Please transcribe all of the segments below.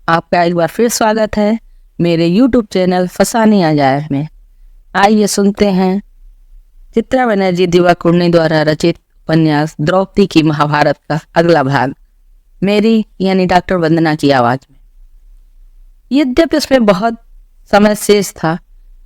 आपका एक बार फिर स्वागत है मेरे YouTube चैनल फसाने अजायब में। आइए सुनते हैं चित्रा बनर्जी दिवाकुर्णी द्वारा रचित उपन्यास द्रौपदी की महाभारत का अगला भाग, मेरी यानी डॉक्टर वंदना की आवाज में। यद्यपि उसमें बहुत समय शेष था,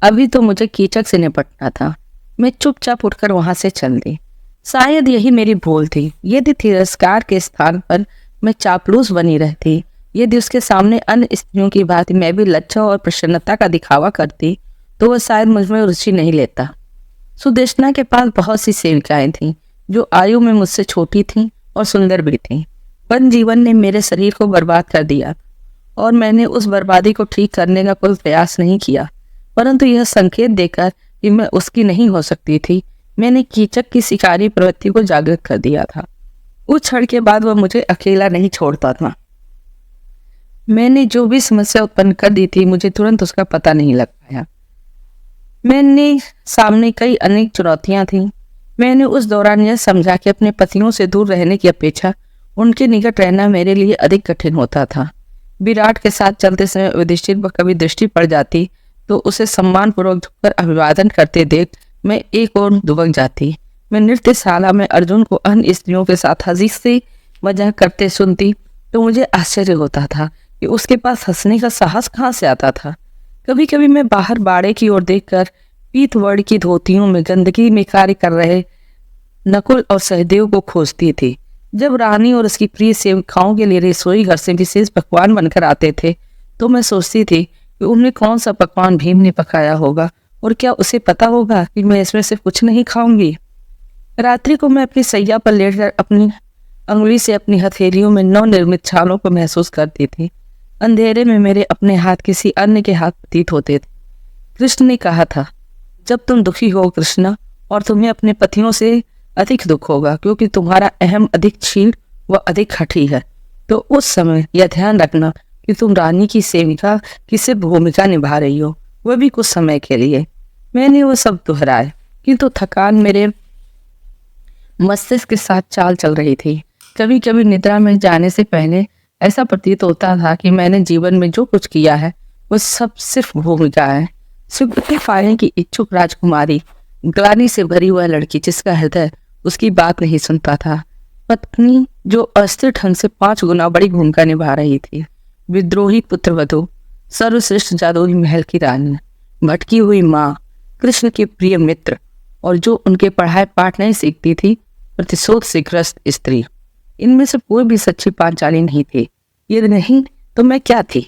अभी तो मुझे कीचक से निपटना था। मैं चुपचाप उठकर वहां से चल दी। शायद यही मेरी भूल थी। यदि तिरस्कार के स्थान पर मैं चापलूस बनी रहती, यदि उसके सामने अन्य स्त्रियों की भांति मैं भी लज्जा और प्रसन्नता का दिखावा करती, तो वह शायद मुझमें रुचि नहीं लेता। सुदेशना के पास बहुत सी सेविकाएं थीं, जो आयु में मुझसे छोटी थीं और सुंदर भी थीं। वन जीवन ने मेरे शरीर को बर्बाद कर दिया और मैंने उस बर्बादी को ठीक करने का कोई प्रयास नहीं किया, परंतु यह संकेत देकर कि मैं उसकी नहीं हो सकती थी, मैंने कीचक की शिकारी प्रवृत्ति को जागृत कर दिया था। उस क्षण के बाद वह मुझे अकेला नहीं छोड़ता था। मैंने जो भी समस्या उत्पन्न कर दी थी, मुझे तुरंत उसका पता नहीं लग पाया। मैंने सामने कई अनेक चुनौतियां थीं। मैंने उस दौरान यह समझा कि अपने पतियों से दूर रहने की अपेक्षा उनके निकट रहना मेरे लिए अधिक कठिन होता था। विराट के साथ चलते समय युधिष्ठिर पर कभी दृष्टि पड़ जाती तो उसे सम्मानपूर्वक झुककर अभिवादन करते देख मैं एक और दुबक जाती। मैं नृत्यशाला में अर्जुन को अन्य स्त्रियों के साथ हंसी से मजाक करते सुनती तो मुझे आश्चर्य होता था कि उसके पास हंसने का साहस कहाँ से आता था। कभी कभी मैं बाहर बाड़े की ओर देखकर पीत वर्ण की धोतियों में गंदगी में कार्य कर रहे नकुल और सहदेव को खोजती थी। जब रानी और उसकी प्रिय सेविकाओं के लिए रसोई घर से विशेष पकवान बनकर आते थे, तो मैं सोचती थी कि उनमें कौन सा पकवान भीम ने पकाया होगा और क्या उसे पता होगा कि मैं इसमें से कुछ नहीं खाऊंगी। रात्रि को मैं अपनी सैया पर लेटकर अपनी अंगुली से अपनी हथेलियों में नवनिर्मित छालों को महसूस करती थी। अंधेरे में मेरे अपने हाथ किसी अन्य के हाथ प्रतीत होते थे। कृष्ण ने कहा था, जब तुम दुखी हो कृष्णा, और तुम्हें अपने पतियों से अधिक दुख होगा क्योंकि तुम्हारा अहम अधिक क्षीण व अधिक हठी है, तो उस समय यह ध्यान रखना कि तुम रानी की सेविका की सिर्फ भूमिका निभा रही हो, वह भी कुछ समय के लिए। मैंने वो सब दोहराए, किंतु थकान मेरे मस्तिष्क के साथ चाल चल रही थी। कभी कभी निद्रा में जाने से पहले ऐसा प्रतीत होता था कि मैंने जीवन में जो कुछ किया है वह सब सिर्फ भूमिका है। स्वीकृति पाने की इच्छुक राजकुमारी, ग्लानि से भरी हुआ लड़की जिसका हृदय उसकी बात नहीं सुनता था, पत्नी जो अस्थिर ढंग से 5 गुना बड़ी भूमिका निभा रही थी, विद्रोही पुत्रवधू, सर्वश्रेष्ठ जादुई महल की रानी, भटकी हुई माँ, कृष्ण के प्रिय मित्र और जो उनके पढ़ाए पाठ नहीं सीखती थी, प्रतिशोध से ग्रस्त स्त्री। इनमें से कोई भी सच्ची पांचाली नहीं थी। यदि नहीं तो मैं क्या थी?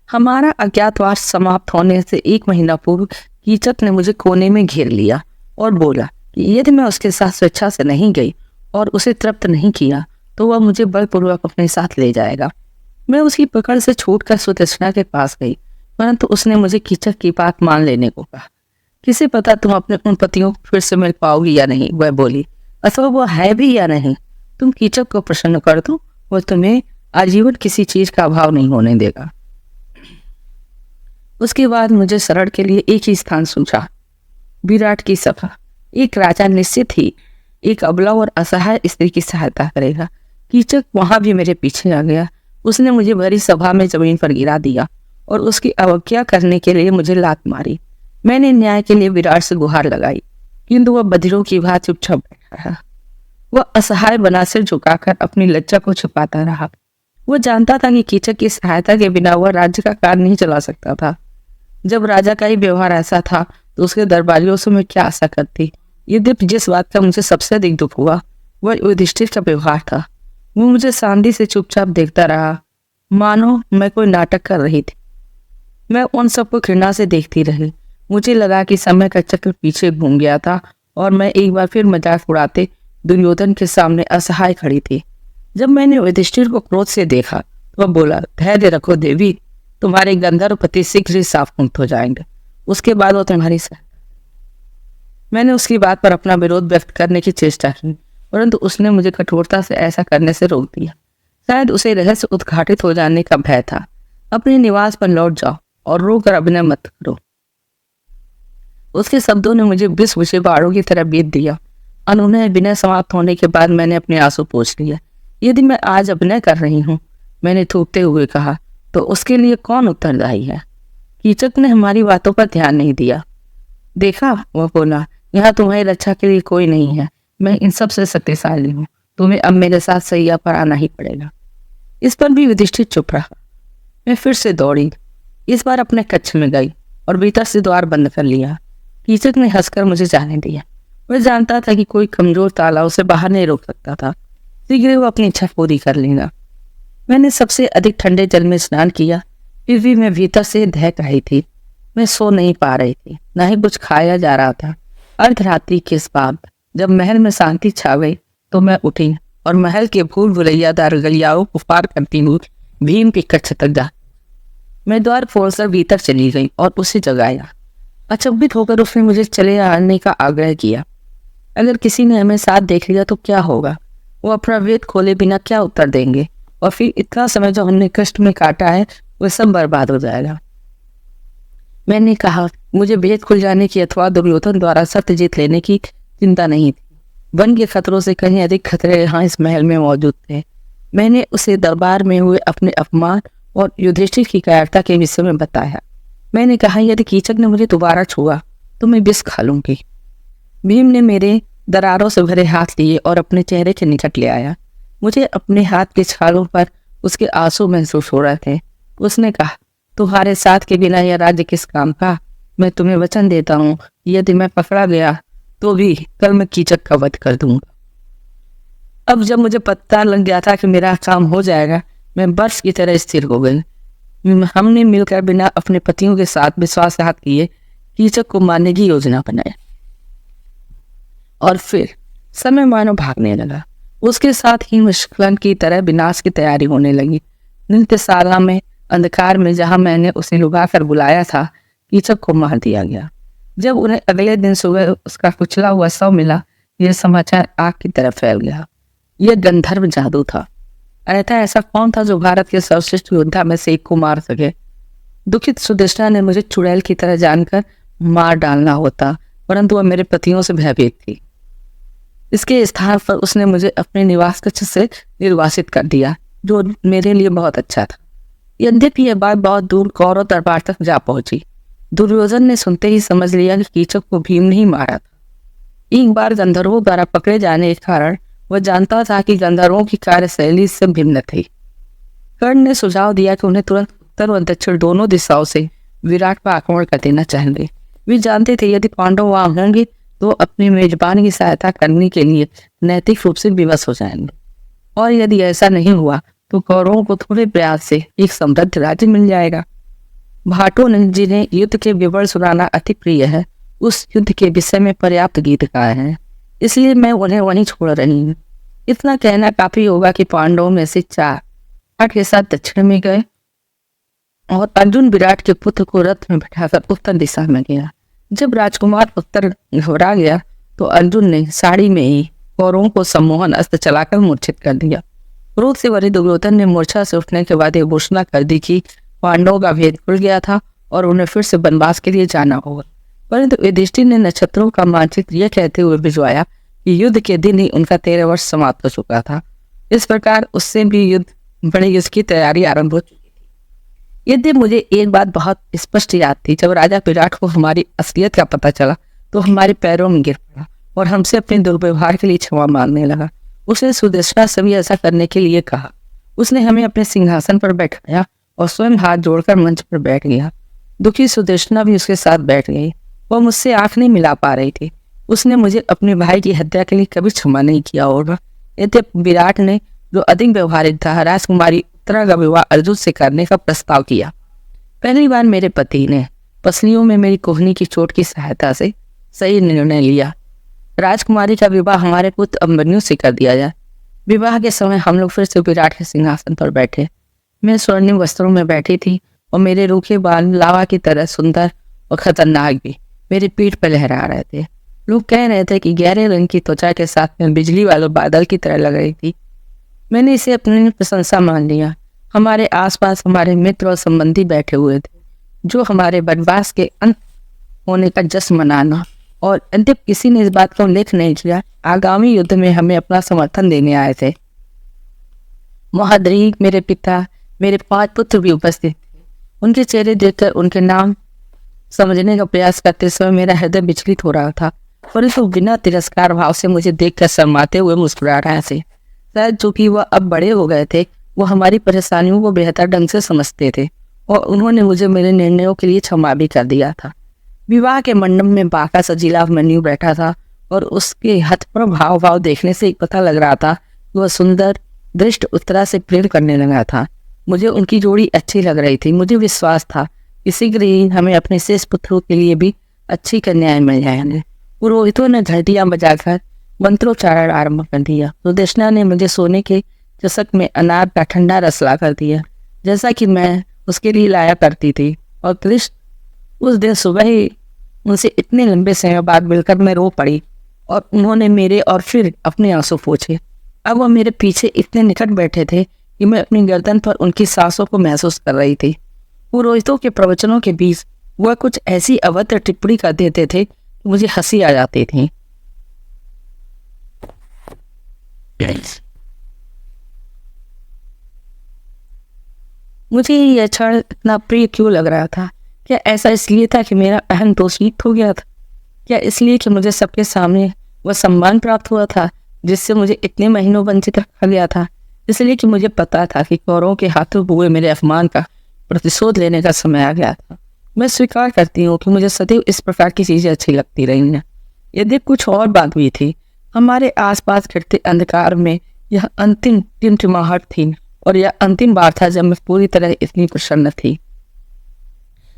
हमारा अज्ञातवास समाप्त होने से 1 महीना पूर्व कीचक ने मुझे कोने में घेर लिया और बोला कि यदि मैं उसके साथ स्वेच्छा से नहीं गई और उसे तृप्त नहीं किया तो वह मुझे बलपूर्वक अपने साथ ले जाएगा। मैं उसकी पकड़ से छूटकर सुदेशना के पास गई, परंतु उसने मुझे कीचक की बात मान लेने को कहा। किसे पता तुम अपने उन पतियों को फिर से मिल पाओगी या नहीं, वह बोली, अथवा वो है भी या नहीं। तुम कीचक को प्रसन्न कर दो, वह तुम्हें आजीवन किसी चीज का अभाव नहीं होने देगा। उसके बाद मुझे शरण के लिए एक ही स्थान सूझा, विराट की सभा। एक राजा निश्चित ही एक अबला और असहाय स्त्री की सहायता करेगा। कीचक वहां भी मेरे पीछे आ गया। उसने मुझे भरी सभा में जमीन पर गिरा दिया और उसकी अवज्ञा करने के लिए मुझे लात मारी। मैंने न्याय के लिए विराट से गुहार लगाई, किंतु वह बधिरों की भांति चुपचाप बैठा रहा। वह असहाय बना सिर झुकाकर अपनी लज्जा को छुपाता रहा। वह जानता था कि कीचक की सहायता के बिना वह राज्य का कार्य नहीं चला सकता था। जब राजा का ही व्यवहार ऐसा था तो उसके दरबारियों से मैं क्या आशा करती। यद्यपि जिस बात का मुझे सबसे अधिक दुख हुआ वह युधिष्ठिर का व्यवहार था। वो मुझे शांति से चुपचाप देखता रहा, मानो मैं कोई नाटक कर रही थी। मैं उन सबको घृणा से देखती रही। मुझे लगा कि समय का चक्र पीछे घूम गया था और मैं एक बार फिर मजाक उड़ाते दुर्योधन के सामने असहाय खड़ी थी। जब मैंने युधिष्ठिर को क्रोध से देखा तो वह बोला, धैर्य रखो देवी, तुम्हारे गंधर्व पति शीघ्र ही साफ मुक्त हो जाएंगे, उसके बाद वो तुम्हारी सहायता। मैंने उसकी बात पर अपना विरोध व्यक्त करने की चेष्टा की, परंतु उसने मुझे कठोरता से ऐसा करने से रोक दिया। शायद उसे रहस्य उद्घाटित हो जाने का भय था। अपने निवास पर लौट जाओ और रोकर अभिनय मत करो। उसके शब्दों ने मुझे विष विषे बाड़ों की तरह बीत दिया। अनुनय विनय समाप्त होने के बाद मैंने अपने आंसू पोंछ लिया। यदि मैं आज अभिनय कर रही हूँ, मैंने थूकते हुए कहा, तो उसके लिए कौन उत्तरदायी है? कीचक ने हमारी बातों पर ध्यान नहीं दिया। देखा, वह बोला, यहाँ तुम्हारी रक्षा के लिए कोई नहीं है। मैं इन सब से शक्तिशाली हूँ। तुम्हें अब मेरे साथ सैया पर आना ही पड़ेगा। इस पर भी युधिष्ठिर चुप रहा। मैं फिर से दौड़ी, इस बार अपने कक्ष में गई और भीतर से द्वार बंद कर लिया। कीचक ने हंसकर मुझे जाने दिया। वह जानता था कि कोई कमजोर ताला उसे बाहर नहीं रोक सकता था। शीघ्र वो अपनी इच्छा पूरी कर लेगा। मैंने सबसे अधिक ठंडे जल में स्नान किया, फिर भी मैं भीतर से दहक रही थी। मैं सो नहीं पा रही थी, न ही कुछ खाया जा रहा था। अर्धरात्रि के बाद जब महल में शांति छा गई तो मैं उठी और महल के भूल भुलैयादार गलियाओं को पार करती हुई भीम के कक्ष तक जा। मैं द्वार खोलकर भीतर चली गई और उसे जगाया। अचंभित होकर उसने मुझे चले आने का आग्रह किया। अगर किसी ने हमें साथ देख लिया तो क्या होगा? वो अपना वेद खोले बिना क्या उत्तर देंगे? और फिर इतना समय जो हमने कष्ट में काटा है वह सब बर्बाद हो जाएगा। मैंने कहा, मुझे भेद खुल जाने की अथवा दुर्योधन द्वारा सत्य जीत लेने की चिंता नहीं थी। वन के खतरों से कहीं अधिक खतरे यहाँ इस महल में मौजूद थे। मैंने उसे दरबार में हुए अपने अपमान और युधिष्ठिर की कायरता के विषय में बताया। मैंने कहा, यदि कीचक ने मुझे दोबारा छुआ तो मैं विष खा लूंगी। भीम ने मेरे दरारों से भरे हाथ लिए और अपने चेहरे के निकट ले आया। मुझे अपने हाथ के छालों पर उसके आंसू महसूस हो रहे थे। उसने कहा, तुम्हारे साथ के बिना यह राज्य किस काम का? मैं तुम्हें वचन देता हूँ, यदि मैं पकड़ा गया तो भी कल मैं कीचक का वध कर दूंगा। अब जब मुझे पता लग गया था कि मेरा काम हो जाएगा, मैं बर्फ की तरह स्थिर हो गई। हमने मिलकर बिना अपने पतियों के साथ विश्वासघात किए कीचक को मारने की योजना बनाई। और फिर समय मानो भागने लगा। उसके साथ ही मुश्किल की तरह विनाश की तैयारी होने लगी। नृत्यशाला में अंधकार में जहां मैंने उसे लुका कर बुलाया था, कीचक को मार दिया गया। जब उन्हें अगले दिन सुबह उसका कुचला हुआ शव मिला, यह समाचार आग की तरह फैल गया। यह गंधर्व जादू था। ऐसा कौन था जो भारत के सर्वश्रेष्ठ योद्धा में से एक को मार सके? दुखित सुदेष्णा ने मुझे चुड़ैल की तरह जानकर मार डालना होता, परंतु वह मेरे पतियों से भयभीत थी। इसके स्थान पर उसने मुझे अपने निवास कक्ष से निर्वासित कर दिया, जो मेरे लिए बहुत अच्छा था। यद्यपि यह बात बहुत दूर कौरव दरबार तक जा पहुंची। दुर्योधन ने सुनते ही समझ लिया कि कीचक को भीम ने ही मारा था। एक बार गंधर्वों द्वारा पकड़े जाने के कारण वह जानता था कि गंधर्वों की कार्यशैली से भिन्न थी। कर्ण ने सुझाव दिया कि उन्हें तुरंत उत्तर और दक्षिण दोनों दिशाओं से विराट पर आक्रमण कर देना चाहिए। वे जानते थे यदि पांडव वहां होंगे तो अपने मेजबान की सहायता करने के लिए नैतिक रूप से विवश हो जाएंगे, और यदि ऐसा नहीं हुआ तो कौरवों को थोड़े प्रयास से एक समृद्ध राज्य मिल जाएगा। भाटों ने, जिन्हें युद्ध के विवरण सुनाना अति प्रिय है, उस युद्ध के विषय में पर्याप्त गीत गाए हैं, इसलिए मैं उन्हें वहीं छोड़ रही हूँ। इतना कहना काफी होगा कि पांडवों में से 4 के साथ दक्षिण में गए और अर्जुन विराट के पुत्र को रथ में बैठाकर उत्तर दिशा में गया। जब राजकुमार उत्तर घबरा गया तो अर्जुन ने साड़ी में ही कौरवों को सम्मोहन अस्त्र चलाकर मूर्छित कर दिया। क्रोध से भरे दुर्योधन ने मूर्छा से उठने के बाद यह घोषणा कर दी कि पांडवों का भेद खुल गया था और उन्हें फिर से वनवास के लिए जाना होगा। परंतु युधिष्ठिर ने नक्षत्रों का मानचित्र यह कहते हुए भिजवाया कि युद्ध के दिन ही उनका 13 वर्ष समाप्त हो चुका था। इस प्रकार उससे भी बड़े युद्ध की तैयारी आरंभ हो चुकी थी। यदि मुझे एक बात बहुत स्पष्ट याद थी, जब राजा विराट को हमारी असलियत का पता चला तो हमारे पैरों में गिर पड़ा और हमसे अपने दुर्व्यवहार के लिए क्षमा मांगने लगा। उसने सुदेष्णा से भी ऐसा करने के लिए कहा। उसने हमें अपने सिंहासन पर बैठाया और स्वयं हाथ जोड़कर मंच पर बैठ गया। दुखी सुदेष्णा भी उसके साथ बैठ गई। वह मुझसे आंख नहीं मिला पा रही थी। उसने मुझे अपने भाई की हत्या के लिए कभी क्षमा नहीं किया होगा। यद्यपि विराट ने, जो अधिक व्यवहारिक था, राजकुमारी उत्तरा का विवाह अर्जुन से करने का प्रस्ताव किया। पहली बार मेरे पति ने पसलियों में मेरी कोहनी की चोट की सहायता से सही निर्णय लिया। राजकुमारी का विवाह हमारे पुत्र अभिमन्यु से कर दिया जाए। विवाह के समय हम लोग फिर से विराट के सिंहासन पर बैठे। मैं स्वर्णिम वस्त्रों में बैठी थी और मेरे रूखे बाल लावा की तरह सुंदर और खतरनाक भी मेरी पीठ पर लहरा रहे थे। लोग कह रहे थे कि गहरे रंग की त्वचा के साथ में बिजली वाले बादल की तरह लग रही थी। मैंने इसे अपनी प्रशंसा मान लिया। हमारे आसपास हमारे मित्र और संबंधी बैठे हुए थे, जो हमारे वनवास के अंत होने का जश्न मनाना, और यद्यपि किसी ने इस बात का उल्लेख नहीं किया, आगामी युद्ध में हमें अपना समर्थन देने आए थे। महाद्रीक, मेरे पिता, मेरे 5 पुत्र भी उपस्थित थे। उनके चेहरे देखकर उनके नाम समझने का प्रयास करते समय मेरा हृदय विचलित हो रहा था, परंतु बिना तिरस्कार भाव से मुझे देखकर शर्माते हुए मुस्कुरा रहे थे। शायद चूंकि वह अब बड़े हो गए थे, वो हमारी परेशानियों को बेहतर ढंग से समझते थे और उन्होंने मुझे मेरे निर्णयों के लिए क्षमा भी कर दिया था। विवाह के मंडप में बाका सजीला अभिमन्यु बैठा था और उसके हथप्रभ हाव भाव देखने से ही पता लग रहा था कि वह सुंदर दृष्ट उत्तरा से प्रेम करने लगा था। मुझे उनकी जोड़ी अच्छी लग रही थी। मुझे विश्वास था कि शीघ्र ही हमें अपने शेष पुत्रों के लिए भी अच्छी कन्याएं मिल जाएंगे। पुरोहितों ने घंटियां बजाकर मंत्रोच्चारण आरंभ कर दिया। सुदेशना ने मुझे सोने के चषक में अनार का ठंडा रस ला कर दिया, जैसा कि मैं उसके लिए लाया करती थी। और कृष्ण उस दिन सुबह ही उनसे इतने लंबे समय बाद मिलकर मैं रो पड़ी और उन्होंने मेरे और फिर अपने आंसू पोंछे। अब वह मेरे पीछे इतने निकट बैठे थे कि मैं अपनी गर्दन पर उनकी सांसों को महसूस कर रही थी। पुरोहितों के प्रवचनों के बीच वह कुछ ऐसी अभद्र टिप्पणी कर देते थे कि मुझे हंसी आ जाती थी। मुझे यह क्षण इतना प्रिय क्यों लग रहा था? क्या ऐसा इसलिए था कि मेरा अहम दोषयुक्त हो गया था? क्या इसलिए कि मुझे सबके सामने वह सम्मान प्राप्त हुआ था जिससे मुझे इतने महीनों वंचित रखा गया था? इसलिए कि मुझे पता था कि कौरवों के हाथों हुए मेरे अपमान का प्रतिशोध लेने का समय आ गया था। मैं स्वीकार करती हूँ कि मुझे सदैव इस प्रकार की चीजें अच्छी लगती रही हैं। यदि कुछ और बात भी थी, हमारे आसपास घटते अंधकार में यह अंतिम टिमटिमाहट थी और यह अंतिम बार था जब मैं पूरी तरह इतनी प्रसन्न थी।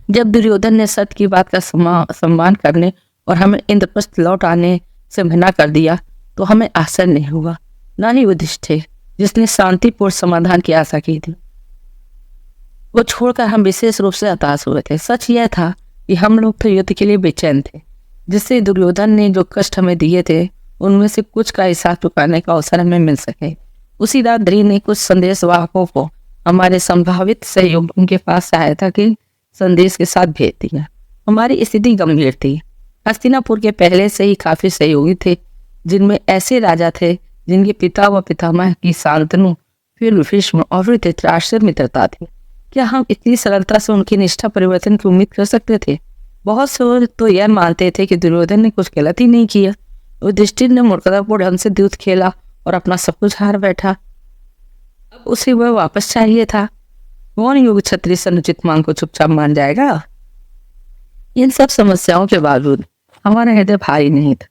जब दुर्योधन ने सत्य की बात का सम्मान करने और हमें इंद्रप्रस्थ लौट आने से मना कर दिया तो हमें आश्चर्य नहीं हुआ, न ही युधिष्ठिर जिसने शांतिपूर्ण समाधान की आशा की थी। वो छोड़कर हम विशेष रूप से हताश हुए थे। सच यह था कि हम लोग तो युद्ध के लिए बेचैन थे। जिससे दुर्योधन ने जो कष्ट हमें दिए थे उनमें से कुछ का हिसाब चुकाने का अवसर हमें मिल सके। उसी रात द्री ने कुछ संदेशवाहकों को हमारे संभावित सहयोगियों के पास सहायता के संदेश के साथ भेज दिया। हमारी स्थिति गंभीर थी। हस्तिनापुर के पहले से ही काफी सहयोगी थे, जिनमें ऐसे राजा थे जिनके पिता व पितामह की शांतनु, फिर भीष्म और फिर धृतराष्ट्र से मित्रता थी। क्या हम इतनी सरलता से उनकी निष्ठा परिवर्तन की उम्मीद कर सकते थे? बहुत से लोग तो यह मानते थे कि दुर्योधन ने कुछ गलत ही नहीं किया। युधिष्ठिर ने मूर्खतापूर्ण ढंग से युद्ध खेला और अपना सब कुछ हार बैठा। अब उसे वह वापस चाहिए था। कौन युग क्षत्रिय अनुचित मांग को चुपचाप मान जाएगा? इन सब समस्याओं के बावजूद हमारा हृदय भारी नहीं था।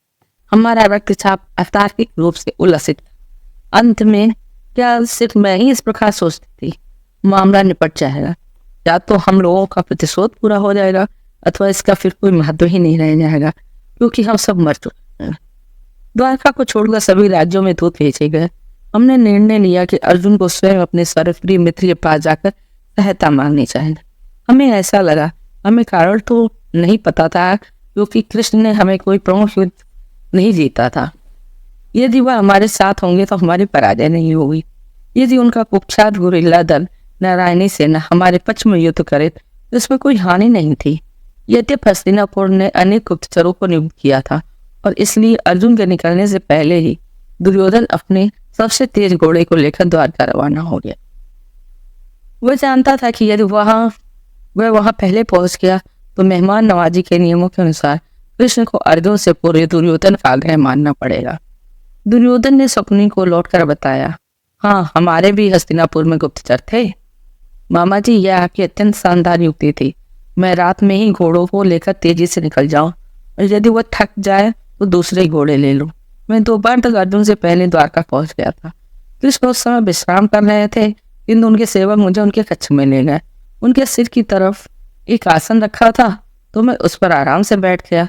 हमारा रक्तचाप अतार्किक रूप से उल्लसित था। अंत में क्या सिर्फ मैं ही इस प्रकार सोचती थी? मामला निपट जाएगा, या तो हम लोगों का प्रतिशोध पूरा हो जाएगा अथवा इसका फिर कोई महत्व ही नहीं रह जाएगा, क्योंकि हम सब मर चुके हैं। द्वारका को छोड़कर सभी राज्यों में दूत भेजे गए। हमने निर्णय लिया कि अर्जुन को स्वयं अपने सर्वप्रिय मित्र के पास जाकर सहायता मांगनी चाहिए। हमें ऐसा लगा, हमें कारण तो नहीं पता था, क्योंकि कृष्ण ने हमें कोई प्रमुख युद्ध नहीं जीता था। यदि वह हमारे साथ होंगे तो हमारी पराजय नहीं होगी। यदि उनका कुख्यात गुरिल्ला दल नारायणी सेना हमारे पक्ष में युद्ध करे तो इसमें कोई हानि नहीं थी। यद्यपि हस्तिनापुर ने अनेक गुप्तचरों को नियुक्त किया था और इसलिए अर्जुन के निकलने से पहले ही दुर्योधन अपने सबसे तेज घोड़े को लेकर द्वारका रवाना हो गया। वह जानता था कि यदि वह वहां पहले पहुंच गया तो मेहमान नवाजी के नियमों के अनुसार कृष्ण को अर्जुन से पूर्व दुर्योधन का आग्रह मानना पड़ेगा। दुर्योधन ने शकुनी को लौटकर बताया, हाँ, हमारे भी हस्तिनापुर में गुप्तचर थे। मामा जी, यह आपकी अत्यंत शानदार युक्ति थी। मैं रात में ही घोड़ों को लेकर तेजी से निकल जाऊं और यदि वह थक जाए तो दूसरे घोड़े ले लूं। मैं दोपहर तक अर्जुन से पहले द्वारका पहुंच गया था। कृष्ण उस समय विश्राम कर रहे थे, किंतु उनके सेवक मुझे उनके कक्ष में ले गए। उनके सिर की तरफ एक आसन रखा था तो मैं उस पर आराम से बैठ गया।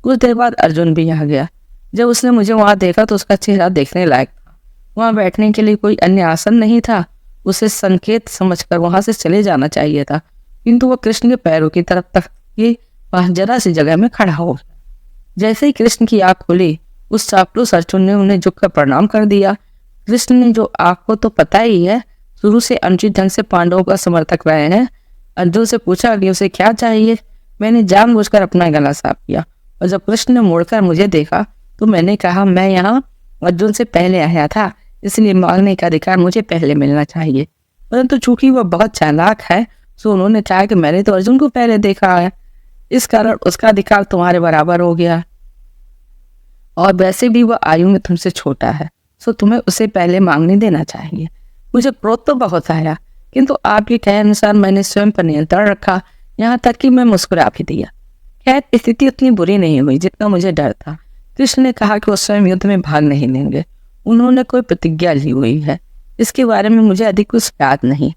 कुछ देर बाद अर्जुन भी आ गया। जब उसने मुझे वहां देखा तो उसका चेहरा देखने लायक था। वहां बैठने के लिए कोई अन्य आसन नहीं था। उसे संकेत समझकर वहां से चले जाना चाहिए था, किंतु वह कृष्ण के पैरों की तरफ तक के पास जरा सी जगह में खड़ा हो गया। जैसे ही कृष्ण की आंख खुली, उस चापलूस अर्जुन ने उन्हें झुककर प्रणाम कर दिया। कृष्ण ने, जो आपको तो पता ही है, शुरू से अनुचित ढंग से पांडवों का समर्थक रहे हैं, अर्जुन से पूछा कि उसे क्या चाहिए। मैंने जानबूझकर अपना गला साफ किया और जब कृष्ण ने मुड़कर मुझे देखा तो मैंने कहा, मैं यहाँ अर्जुन से पहले आया था, इसलिए मांगने का अधिकार मुझे पहले मिलना चाहिए। परंतु चूंकि वह बहुत चालाक है, तो उन्होंने कहा कि मैंने तो अर्जुन को पहले देखा है, इस कारण उसका अधिकार तुम्हारे बराबर हो गया, और वैसे भी वह आयु में तुमसे छोटा है, सो तुम्हें उसे पहले मांगने देना चाहिए। मुझे क्रोध तो बहुत आया, किंतु आपके कहे अनुसार मैंने स्वयं पर नियंत्रण रखा, यहाँ तक कि मैं मुस्कुरा भी दिया। खैर, स्थिति उतनी बुरी नहीं हुई जितना मुझे डर था। कृष्ण ने कहा कि वो स्वयं युद्ध में भाग नहीं लेंगे, उन्होंने कोई प्रतिज्ञा ली हुई है, इसके बारे में मुझे अधिक कुछ याद नहीं।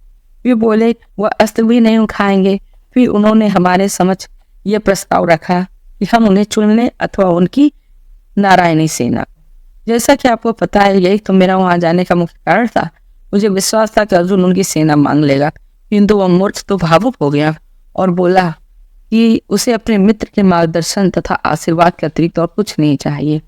वे बोले वह अस्त्र भी नहीं उठाएंगे। फिर उन्होंने हमारे समक्ष यह प्रस्ताव रखा कि हम उन्हें चुन लें अथवा उनकी नारायणी सेना। जैसा कि आपको पता है, यही तो मेरा वहां जाने का मुख्य कारण था। मुझे विश्वास था कि अर्जुन उनकी सेना मांग लेगा, किंतु वह मूर्ख तो भावुक हो गया और बोला कि उसे अपने मित्र के मार्गदर्शन तथा आशीर्वाद के अतिरिक्त और कुछ नहीं चाहिए,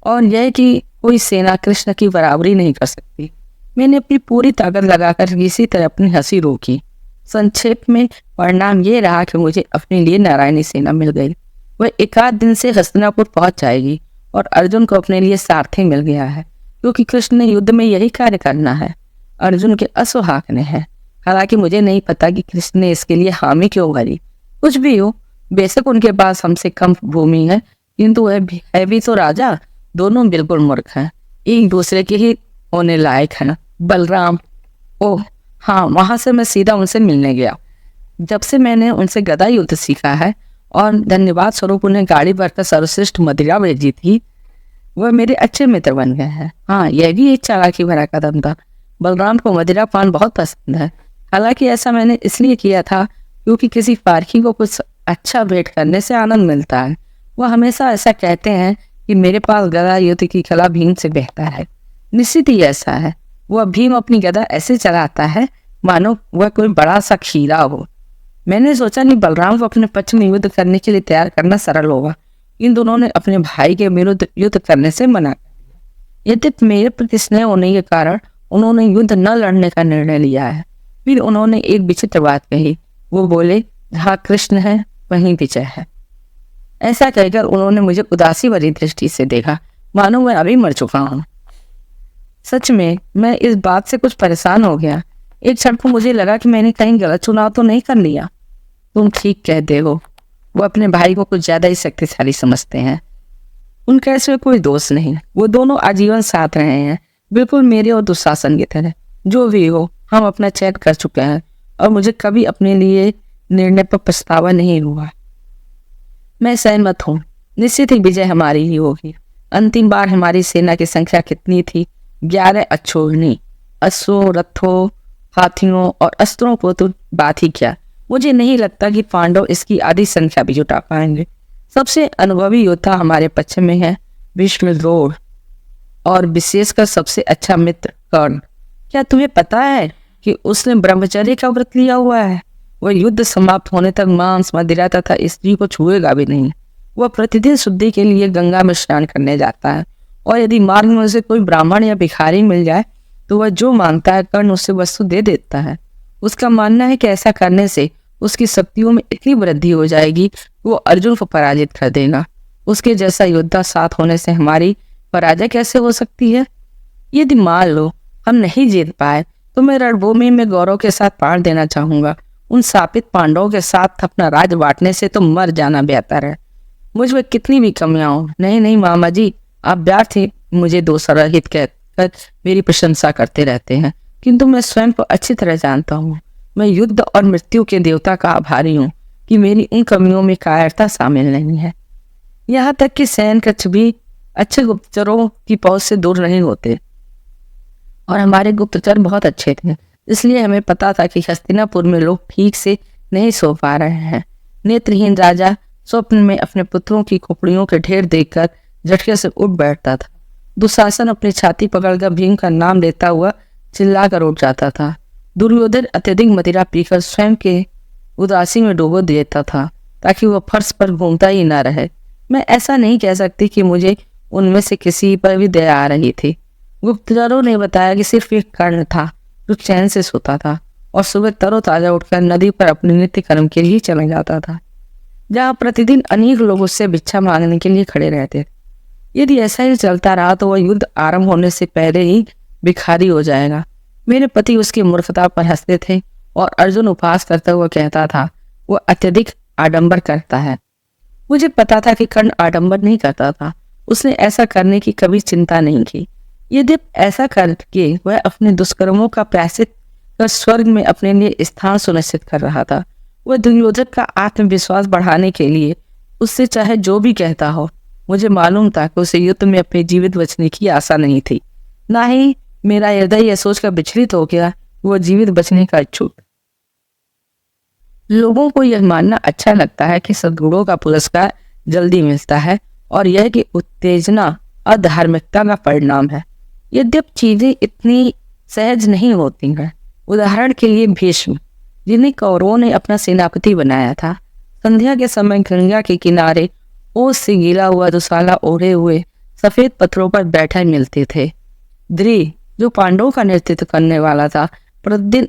और यह कि कोई सेना कृष्ण की बराबरी नहीं कर सकती। मैंने अपनी पूरी ताकत लगाकर किसी तरह अपनी हंसी रोकी। संक्षेप में परिणाम ये रहा कि मुझे अपने लिए नारायणी सेना मिल गई। वह एकाध दिन से हस्तिनापुर पहुंच जाएगी, और अर्जुन को अपने लिए सारथी मिल गया है, क्योंकि कृष्ण ने युद्ध में यही कार्य करना है। अर्जुन के अश्व हाँकने हैं। हालांकि मुझे नहीं पता कि कृष्ण ने इसके लिए हामी क्यों भरी। कुछ भी हो, बेशक उनके पास हमसे कम भूमि है, किंतु वह है भी तो राजा। दोनों बिल्कुल मूर्ख हैं, एक दूसरे के ही होने लायक हैं। बलराम, ओह हाँ, वहां से मैं सीधा उनसे मिलने गया। जब से मैंने उनसे गदा युद्ध सीखा है और धन्यवाद स्वरूप उन्हें गाड़ी भरकर सर्वश्रेष्ठ मदिरा भेजी थी, वह मेरे अच्छे मित्र बन गए हैं। हाँ, यह भी एक चालाकी भरा कदम था। बलराम को मदिरा पान बहुत पसंद है। हालांकि ऐसा मैंने इसलिए किया था क्योंकि किसी पारखी को कुछ अच्छा भेंट करने से आनंद मिलता है। वह हमेशा ऐसा कहते हैं कि मेरे पास गदा युद्ध की कला भीम से बेहतर है। निश्चित ही ऐसा है। वह भीम अपनी गदा ऐसे चलाता है मानो वह कोई बड़ा सा खीरा हो। मैंने सोचा नहीं बलराम को अपने पक्ष में युद्ध करने के लिए तैयार करना सरल होगा, इन दोनों ने अपने भाई के विरुद्ध युद्ध करने से मना कर दिया। यद्यपि मेरे प्रति स्नेह होने के कारण उन्होंने युद्ध न लड़ने का निर्णय लिया है। फिर उन्होंने एक विचित्र बात कही। वो बोले, जहाँ कृष्ण है वहीं विजय है। ऐसा कहकर उन्होंने मुझे उदासी भरी दृष्टि से देखा, मानो मैं अभी मर चुका हूँ। सच में मैं इस बात से कुछ परेशान हो गया। एक क्षण को मुझे लगा कि मैंने कहीं गलत चुनाव तो नहीं कर लिया। तुम ठीक कहते हो, वो अपने भाई को कुछ ज्यादा ही शक्तिशाली समझते हैं। उनका इसमें कोई दोष नहीं। वो दोनों आजीवन साथ रहे हैं, बिल्कुल मेरे और दुशासन की तरह। जो भी हो, हम अपना चयन कर चुके हैं और मुझे कभी अपने लिए निर्णय पर पछतावा नहीं हुआ। मैं सहमत हूँ, निश्चित ही विजय हमारी ही होगी। अंतिम बार हमारी सेना की संख्या कितनी थी? 11 अक्षोहिणी। अश्वों, रथों, हाथियों और अस्त्रों को तो बात ही क्या। मुझे नहीं लगता कि पांडव इसकी आधी संख्या भी जुटा पाएंगे। सबसे अनुभवी योद्धा हमारे पक्ष में है भीष्म द्रोण, और विशेषकर सबसे अच्छा मित्र कर्ण। क्या तुम्हें पता है कि उसने ब्रह्मचर्य का व्रत लिया हुआ है? वह युद्ध समाप्त होने तक मांस, मदिरा तथा स्त्री को छुएगा भी नहीं। वह प्रतिदिन शुद्धि के लिए गंगा में स्नान करने जाता है, और यदि मार्ग में उसे कोई ब्राह्मण या भिखारी मिल जाए तो वह जो मांगता है कर्ण उसे वस्तु दे देता है। उसका मानना है कि ऐसा करने से उसकी शक्तियों में इतनी वृद्धि हो जाएगी कि वो अर्जुन को पराजित कर देगा। उसके जैसा योद्धा साथ होने से हमारी पराजय कैसे हो सकती है? यदि मान लो हम नहीं जीत पाए तो मैं रणभूमि में गौरव के साथ प्राण देना चाहूंगा। उन शापित पांडवों के साथ अपना राज बांटने से तो मर जाना बेहतर है। मुझ में कितनी भी कमियां हो। नहीं मामा जी, आप व्यर्थ ही मुझे दोषरहित कहकर मेरी प्रशंसा करते रहते हैं, किंतु मैं स्वयं को अच्छी तरह जानता हूँ। मैं युद्ध और मृत्यु के देवता का आभारी हूँ कि मेरी इन कमियों में कायरता शामिल नहीं है। यहाँ तक कि सैन कक्ष भी अच्छे गुप्तचरों की पहुंच से दूर नहीं होते, और हमारे गुप्तचर बहुत अच्छे थे। इसलिए हमें पता था कि हस्तिनापुर में लोग ठीक से नहीं सो पा रहे हैं। नेत्रहीन राजा स्वप्न में अपने पुत्रों की खोपड़ियों के ढेर देखकर झटके से उठ बैठता था। दुशासन अपनी छाती पकड़कर भीम का नाम लेता हुआ चिल्लाकर उठ जाता था। दुर्योधन अत्यधिक मदिरा पीकर स्वयं के उदासी में डूबो देता था ताकि वह फर्श पर घूमता ही ना रहे। मैं ऐसा नहीं कह सकती कि मुझे उनमें से किसी पर भी दया आ रही थी। गुप्तचरों ने बताया कि सिर्फ एक कर्ण था जो चैन से सोता था और सुबह तरोताजा उठकर नदी पर अपने नित्य कर्म के लिए चला जाता था, जहाँ प्रतिदिन अनेक लोग उससे भिक्षा मांगने के लिए खड़े रहते थे। यदि ऐसा ही चलता रहा तो वह युद्ध आरंभ होने से पहले ही भिखारी हो जाएगा। मेरे पति उसकी मूर्खता पर हंसते थे और अर्जुन उपहास करता हुआ कहता था, वो अत्यधिक आडंबर करता है। मुझे पता था कि कर्ण आडंबर नहीं करता था। उसने ऐसा करने की कभी चिंता नहीं की। यदि ऐसा करके वह अपने दुष्कर्मों का प्रायश्चित कर स्वर्ग में अपने लिए स्थान सुनिश्चित कर रहा था। वह दुर्योधन का आत्मविश्वास बढ़ाने के लिए उससे चाहे जो भी कहता हो। मुझे मालूम था कि उसे युद्ध में अपने जीवित बचने की आशा नहीं थी। ना ही मेरा हृदय यह सोचकर विचलित हो गया वो जीवित बचने का इच्छुक। लोगों को यह मानना अच्छा लगता है कि सद्गुणों का पुरस्कार जल्दी मिलता है और यह कि उत्तेजना अधार्मिकता का परिणाम है। यद्यपि चीजें इतनी सहज नहीं होती हैं। उदाहरण के लिए भीष्म, जिन्हें कौरवों ने अपना सेनापति बनाया था, संध्या के समय गंगा के किनारे ओस से गीला हुआ दुशाला ओढ़े हुए सफेद पत्थरों पर बैठे मिलते थे। द्रि, जो पांडवों का नेतृत्व करने वाला था, प्रतिदिन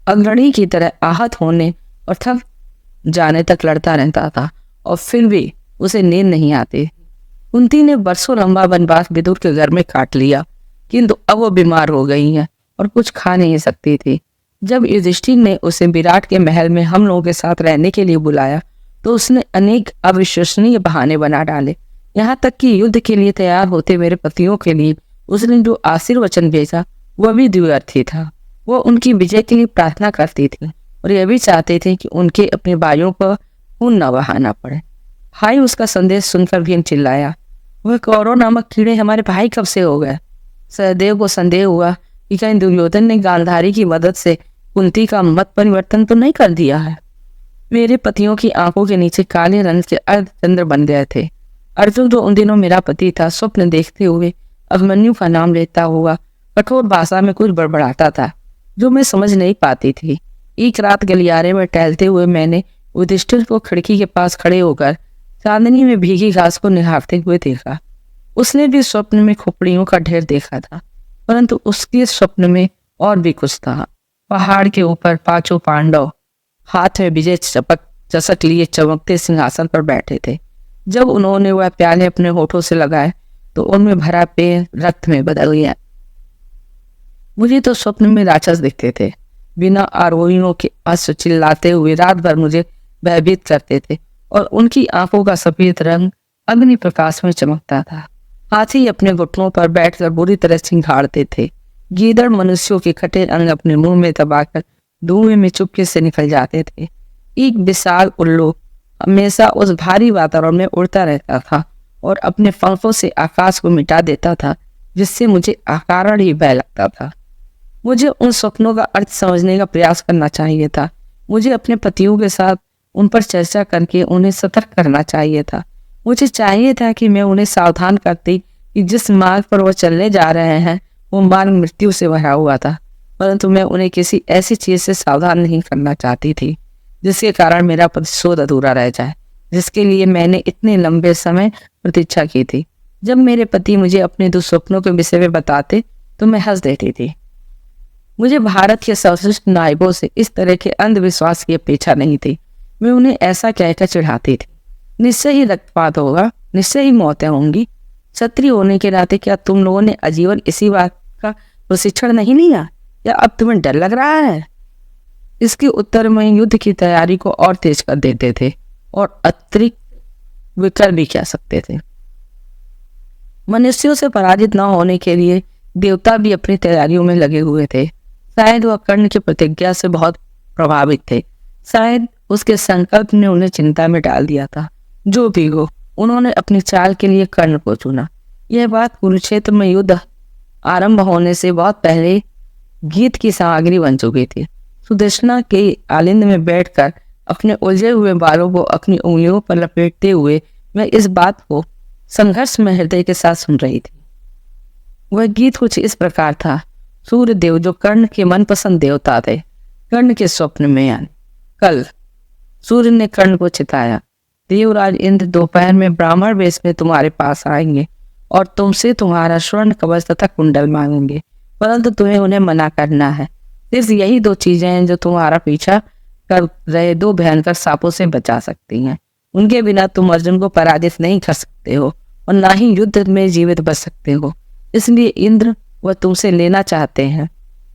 अग्रणी की तरह आहत होने और थक जाने तक लड़ता रहता था और फिर भी उसे नींद नहीं आती। कुंती ने बरसों लंबा वनवास विदुर के घर में काट लिया, किंतु अब वो बीमार हो गई है और कुछ खा नहीं सकती थी। जब युधिष्ठिर ने उसे विराट के महल में हम लोगों के साथ रहने के लिए बुलाया तो उसने अनेक अविश्वसनीय बहाने बना डाले। यहाँ तक कि युद्ध के लिए तैयार होते मेरे पतियों के लिए उसने जो आशीर्वचन भेजा वह भी द्व्यर्थी था। वो उनकी विजय के लिए प्रार्थना करती थी और यह भी चाहते थे कि उनके अपने भाइयों पर खून न बहाना पड़े। भाई उसका संदेश सुनकर भीम चिल्लाया, वह कौरव नामक कीड़े हमारे भाई कब से हो गए? सहदेव को संदेह हुआ कि कहीं दुर्योधन ने गांधारी की मदद से कुंती का मत परिवर्तन तो नहीं कर दिया है। मेरे पतियों की आंखों के नीचे काले रंग के अर्धचंद्र बन गए थे। अर्जुन, जो उन दिनों मेरा पति था, स्वप्न देखते हुए अभिमन्यु का नाम लेता हुआ कठोर भाषा में कुछ बड़बड़ाता था जो मैं समझ नहीं पाती थी। एक रात गलियारे में टहलते हुए मैंने युधिष्ठिर को खिड़की के पास खड़े होकर चांदनी में भीगी घास को निहारते हुए देखा। उसने भी स्वप्न में खोपड़ियों का ढेर देखा था, परंतु उसके स्वप्न में और भी कुछ था। पहाड़ के ऊपर पांचों पांडव हाथ में विजय चषक लिए चमकते सिंहासन पर बैठे थे। जब उन्होंने वह प्याले अपने होठों से लगाए तो उनमें भरा पेय रक्त में बदल गया। मुझे तो स्वप्न में राक्षस दिखते थे, बिना आरोहियों के अश्व चिल्लाते हुए रात भर मुझे भयभीत करते थे और उनकी आंखों का सफेद रंग अग्नि प्रकाश में चमकता था। हाथी अपने घुटनों पर बैठकर बुरी तरह सिंघाड़ते थे। गीदड़ मनुष्यों के खटे अंग अपने मुंह में दबाकर धुएं में चुपके से निकल जाते थे। एक विशाल उल्लू हमेशा उस भारी वातावरण में उड़ता रहता था और अपने पंखों से आकाश को मिटा देता था, जिससे मुझे अकारण ही भय लगता था। मुझे उन स्वप्नों का अर्थ समझने का प्रयास करना चाहिए था। मुझे अपने पतियों के साथ उन पर चर्चा करके उन्हें सतर्क करना चाहिए था। मुझे चाहिए था कि मैं उन्हें सावधान करती कि जिस मार्ग पर वह चलने जा रहे हैं वो मार्ग मृत्यु से भरा हुआ था, परंतु मैं उन्हें किसी ऐसी चीज से सावधान नहीं करना चाहती थी जिसके कारण मेरा प्रतिशोध अधूरा रह जाए, जिसके लिए मैंने इतने लंबे समय प्रतीक्षा की थी। जब मेरे पति मुझे अपने दुस्वप्नों के विषय में बताते तो मैं हंस देती थी। मुझे भारत के सर्वश्रेष्ठ नायकों से इस तरह के अंधविश्वास की अपेक्षा नहीं थी। मैं उन्हें ऐसा कहकर चिढ़ाती थी, निश्चय ही रक्तपात होगा, निश्चय ही मौतें होंगी। क्षत्रिय होने के नाते क्या तुम लोगों ने आजीवन इसी बात का प्रशिक्षण नहीं लिया, या अब तुम्हें डर लग रहा है? इसके उत्तर में युद्ध की तैयारी को और तेज कर देते थे और अतिरिक्त विकल्प भी कह सकते थे। मनुष्यों से पराजित न होने के लिए देवता भी अपनी तैयारियों में लगे हुए थे। शायद वह कर्ण की प्रतिज्ञा से बहुत प्रभावित थे। शायद उसके संकल्प ने उन्हें चिंता में डाल दिया था। जो भी हो, उन्होंने अपनी चाल के लिए कर्ण को चुना। यह बात कुरुक्षेत्र में युद्ध आरंभ होने से बहुत पहले गीत की सामग्री बन चुकी थी। सुदर्शना के आलिंद में बैठकर अपने उलझे हुए बालों को अपनी उंगलियों पर लपेटते हुए मैं इस बात को संघर्ष में हृदय के साथ सुन रही थी। वह गीत कुछ इस प्रकार था। सूर्य देव, जो कर्ण के मनपसंद देवता थे, कर्ण के स्वप्न में आए। कल सूर्य ने कर्ण को चिताया, देवराज इंद्र दोपहर में ब्राह्मण वेश में तुम्हारे पास आएंगे और तुमसे तुम्हारा स्वर्ण कवच तथा कुंडल मांगेंगे, परंतु तुम्हें उन्हें मना करना है। सिर्फ यही दो चीजें हैं जो तुम्हारा पीछा कर रहे दो भयंकर सांपों से बचा सकती हैं। उनके बिना तुम अर्जुन को पराजित नहीं कर सकते हो और ना ही युद्ध में जीवित बच सकते हो। इसलिए इंद्र वह तुमसे लेना चाहते हैं।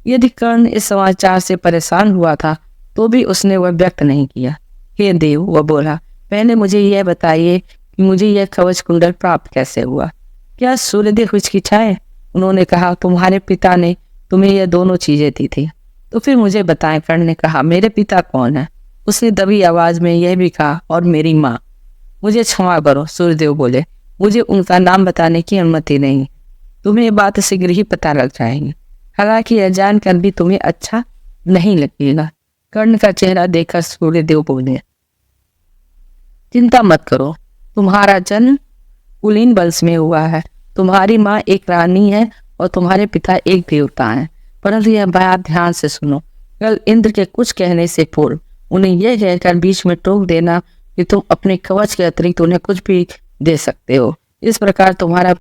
यदि कर्ण इस समाचार से परेशान हुआ था तो भी उसने वह व्यक्त नहीं किया। हे देव, वह बोला, पहले मुझे यह बताइए कि मुझे यह कवच कुंडल प्राप्त कैसे हुआ। क्या सूर्यदेव हिचकिचाए? उन्होंने कहा, तुम्हारे पिता ने तुम्हें यह दोनों चीजें दी थी। तो फिर मुझे बताएं। कर्ण ने कहा, मेरे पिता कौन है? उसने दबी आवाज में यह भी कहा, और मेरी माँ। मुझे क्षमा करो, सूर्यदेव बोले, मुझे उनका नाम बताने की अनुमति नहीं। तुम्हें ये बात शीघ्र ही पता लग जाएगी, हालांकि यह जानकर भी तुम्हें अच्छा नहीं लगेगा। कर्ण का चेहरा देखकर सूर्यदेव बोले, चिंता मत करो, तुम्हारा जन्म कुलीन वंश में हुआ है। तुम्हारी माँ एक रानी है और तुम्हारे पिता एक देवता हैं। परंतु यह बात ध्यान से सुनो, कल इंद्र के कुछ कहने से पूर्व उन्हें यह कहकर बीच में टोक देना कि तुम अपने कवच के अतिरिक्त उन्हें कुछ भी दे सकते हो। इस प्रकार तुम्हारा